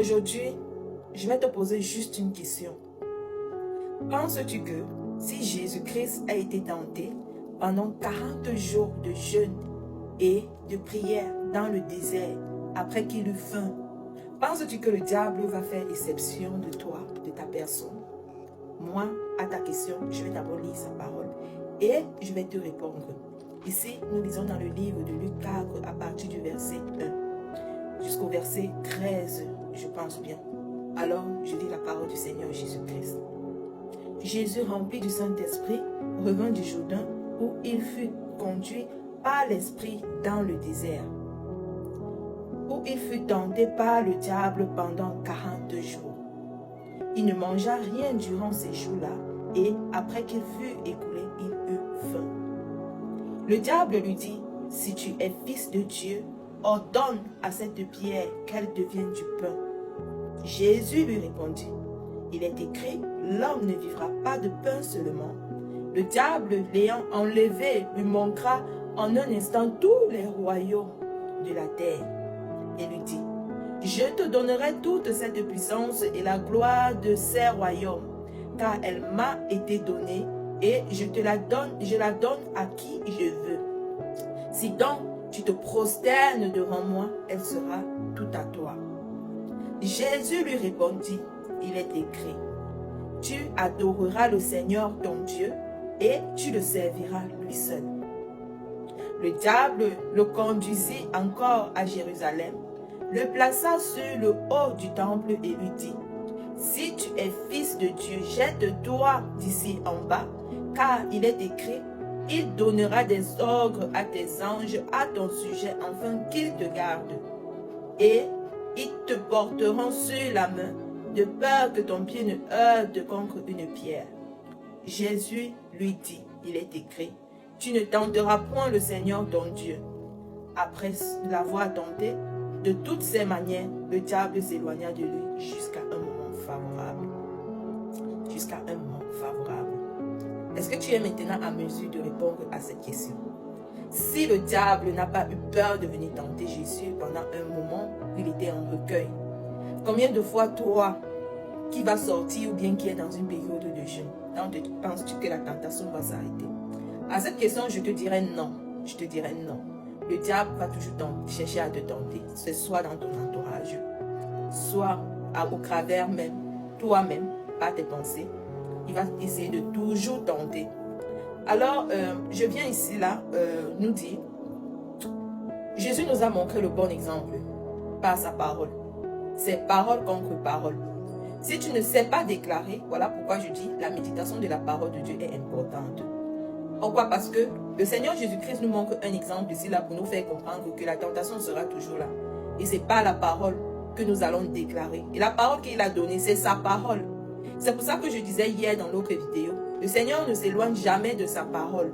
Aujourd'hui, je vais te poser juste une question. Penses-tu que si Jésus-Christ a été tenté pendant 40 jours de jeûne et de prière dans le désert après qu'il eut faim, penses-tu que le diable va faire exception de toi, de ta personne? Moi, à ta question, je vais d'abord lire sa parole et je vais te répondre. Ici, nous lisons dans le livre de Luc 4 à partir du verset 1 jusqu'au verset 13, je pense bien. Alors, je lis la parole du Seigneur Jésus-Christ. Jésus, rempli du Saint-Esprit, revint du Jourdain où il fut conduit par l'Esprit dans le désert, où il fut tenté par le diable pendant 40 jours. Il ne mangea rien durant ces jours-là, et après qu'il fut écoulé, il eut faim. Le diable lui dit, « Si tu es fils de Dieu, ordonne à cette pierre qu'elle devienne du pain. » Jésus lui répondit, « Il est écrit, l'homme ne vivra pas de pain seulement. » Le diable, l'ayant enlevé, lui montra en un instant tous les royaumes de la terre et lui dit, « Je te donnerai toute cette puissance et la gloire de ces royaumes, car elle m'a été donnée et je la donne à qui je veux. Si donc tu te prosternes devant moi, elle sera tout à toi. » Jésus lui répondit, « Il est écrit, tu adoreras le Seigneur ton Dieu et tu le serviras lui seul. » Le diable le conduisit encore à Jérusalem, le plaça sur le haut du temple et lui dit, « Si tu es fils de Dieu, jette-toi d'ici en bas, car il est écrit, il donnera des ordres à tes anges à ton sujet, afin qu'ils te gardent. Et ils te porteront sur la main, de peur que ton pied ne heurte contre une pierre. » Jésus lui dit, il est écrit, « Tu ne tenteras point le Seigneur ton Dieu. » Après l'avoir tenté, de toutes ses manières, le diable s'éloigna de lui jusqu'à un moment favorable. Jusqu'à un moment favorable. Est-ce que tu es maintenant à mesure de répondre à cette question? Si le diable n'a pas eu peur de venir tenter Jésus pendant un moment où il était en recueil, combien de fois toi, qui va sortir ou bien qui est dans une période de jeûne, penses-tu que la tentation va s'arrêter? À cette question, je te dirais non. Je te dirais non. Le diable va toujours chercher à te tenter, ce soit dans ton entourage, soit au travers même, toi-même, par tes pensées. Il va essayer de toujours tenter. Alors, je viens ici, là, nous dire, Jésus nous a montré le bon exemple par sa parole. C'est parole contre parole. Si tu ne sais pas déclarer, voilà pourquoi je dis, la méditation de la parole de Dieu est importante. Pourquoi? Parce que le Seigneur Jésus-Christ nous montre un exemple ici, là, pour nous faire comprendre que la tentation sera toujours là. Et ce n'est pas la parole que nous allons déclarer. Et la parole qu'il a donnée, c'est sa parole. C'est pour ça que je disais hier dans l'autre vidéo, le Seigneur ne s'éloigne jamais de sa parole.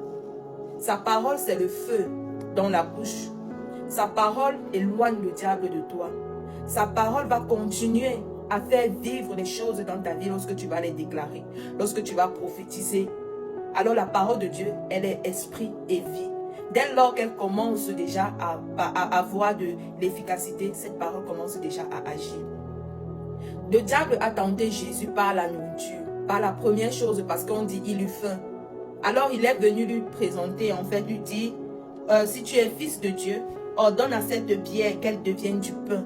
Sa parole, c'est le feu dans la bouche. Sa parole éloigne le diable de toi. Sa parole va continuer à faire vivre les choses dans ta vie lorsque tu vas les déclarer, lorsque tu vas prophétiser. Alors la parole de Dieu, elle est esprit et vie. Dès lors qu'elle commence déjà à avoir de l'efficacité, cette parole commence déjà à agir. Le diable a tenté Jésus par la nourriture, par la première chose, parce qu'on dit il eut faim. Alors il est venu lui présenter, en fait, lui dire, si tu es fils de Dieu, ordonne à cette pierre qu'elle devienne du pain.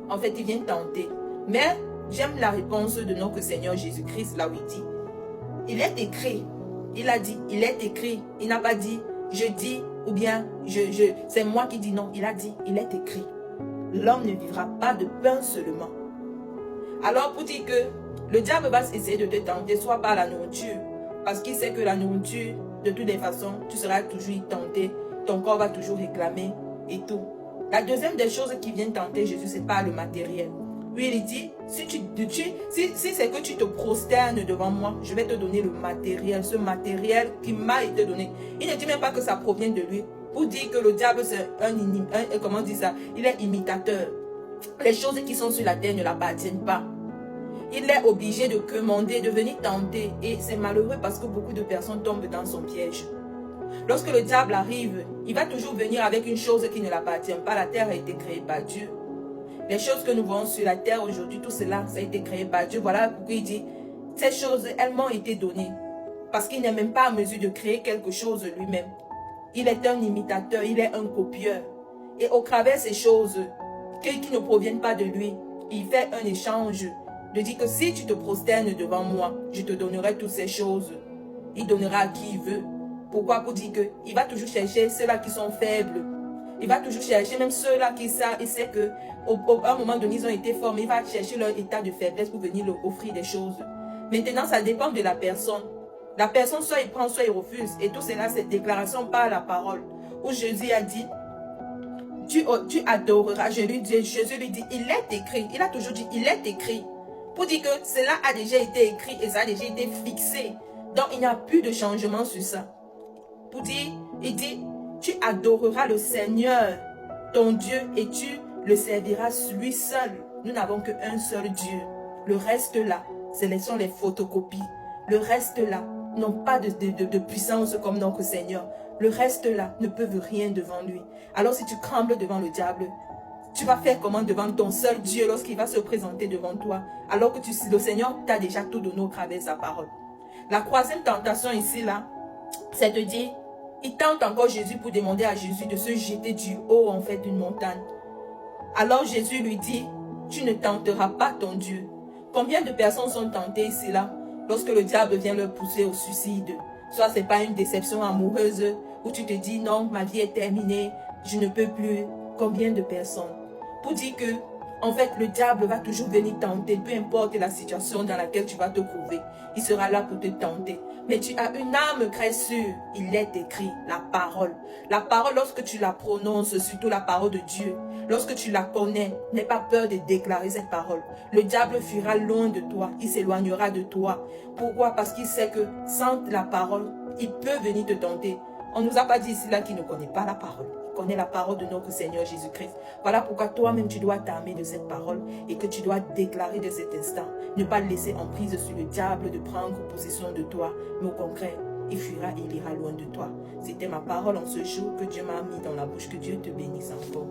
En fait, il vient tenter. Mais j'aime la réponse de notre Seigneur Jésus-Christ, là où il dit, il est écrit. Il a dit, il est écrit. Il n'a pas dit, je dis, ou bien, c'est moi qui dis non. Il a dit, il est écrit. L'homme ne vivra pas de pain seulement. Alors, pour dire que le diable va essayer de te tenter, soit par la nourriture, parce qu'il sait que la nourriture, de toutes les façons, tu seras toujours tenté, ton corps va toujours réclamer et tout. La deuxième des choses qui vient tenter Jésus, c'est par le matériel. Lui, il dit, si c'est que tu te prosternes devant moi, je vais te donner le matériel, ce matériel qui m'a été donné. Il ne dit même pas que ça provient de lui. Pour dire que le diable, c'est comment on dit ça? Il est imitateur. Les choses qui sont sur la terre ne l'appartiennent pas. Il est obligé de commander, de venir tenter. Et c'est malheureux parce que beaucoup de personnes tombent dans son piège. Lorsque le diable arrive, il va toujours venir avec une chose qui ne l'appartient pas. La terre a été créée par Dieu. Les choses que nous voyons sur la terre aujourd'hui, tout cela, ça a été créé par Dieu. Voilà pourquoi il dit, ces choses, elles m'ont été données. Parce qu'il n'est même pas en mesure de créer quelque chose lui-même. Il est un imitateur, il est un copieur. Et au travers de ces choses qui ne proviennent pas de lui, il fait un échange de dire que si tu te prosternes devant moi, je te donnerai toutes ces choses. Il donnera à qui il veut. Pourquoi? Pour dire qu'il va toujours chercher ceux-là qui sont faibles. Il va toujours chercher même ceux-là qui savent, il sait qu'à un moment donné, ils ont été forts, mais il va chercher leur état de faiblesse pour venir leur offrir des choses. Maintenant, ça dépend de la personne. La personne, soit il prend, soit il refuse. Et tout cela, cette déclaration par la parole. Où Jésus a dit, tu adoreras. Jésus lui dit, il est écrit. Il a toujours dit, il est écrit. Pour dire que cela a déjà été écrit et ça a déjà été fixé. Donc, il n'y a plus de changement sur ça. Pour dire, il dit, tu adoreras le Seigneur, ton Dieu, et tu le serviras lui seul. Nous n'avons qu'un seul Dieu. Le reste là, ce sont les photocopies. Le reste là, n'ont pas de puissance comme notre Seigneur. Le reste là ne peuvent rien devant lui. Alors si tu trembles devant le diable, tu vas faire comment devant ton seul Dieu lorsqu'il va se présenter devant toi, alors que le Seigneur t'a déjà tout donné au travers de sa parole. La troisième tentation ici là, c'est de dire, il tente encore Jésus pour demander à Jésus de se jeter du haut en fait d'une montagne. Alors Jésus lui dit, tu ne tenteras pas ton Dieu. Combien de personnes sont tentées ici là, lorsque le diable vient leur pousser au suicide? Soit ce n'est pas une déception amoureuse où tu te dis non, ma vie est terminée, je ne peux plus. Combien de personnes? Pour dire que, en fait, le diable va toujours venir tenter, peu importe la situation dans laquelle tu vas te trouver. Il sera là pour te tenter. Mais tu as une âme très sûre. Il est écrit, la parole. La parole, lorsque tu la prononces, surtout la parole de Dieu, lorsque tu la connais, n'aie pas peur de déclarer cette parole. Le diable fuira loin de toi. Il s'éloignera de toi. Pourquoi? Parce qu'il sait que sans la parole, il peut venir te tenter. On ne nous a pas dit ici là qu'il ne connaît pas la parole. Il connaît la parole de notre Seigneur Jésus-Christ. Voilà pourquoi toi-même tu dois t'armer de cette parole et que tu dois déclarer de cet instant. Ne pas laisser emprise sur le diable de prendre possession de toi. Mais au contraire, il fuira et il ira loin de toi. C'était ma parole en ce jour que Dieu m'a mis dans la bouche. Que Dieu te bénisse encore.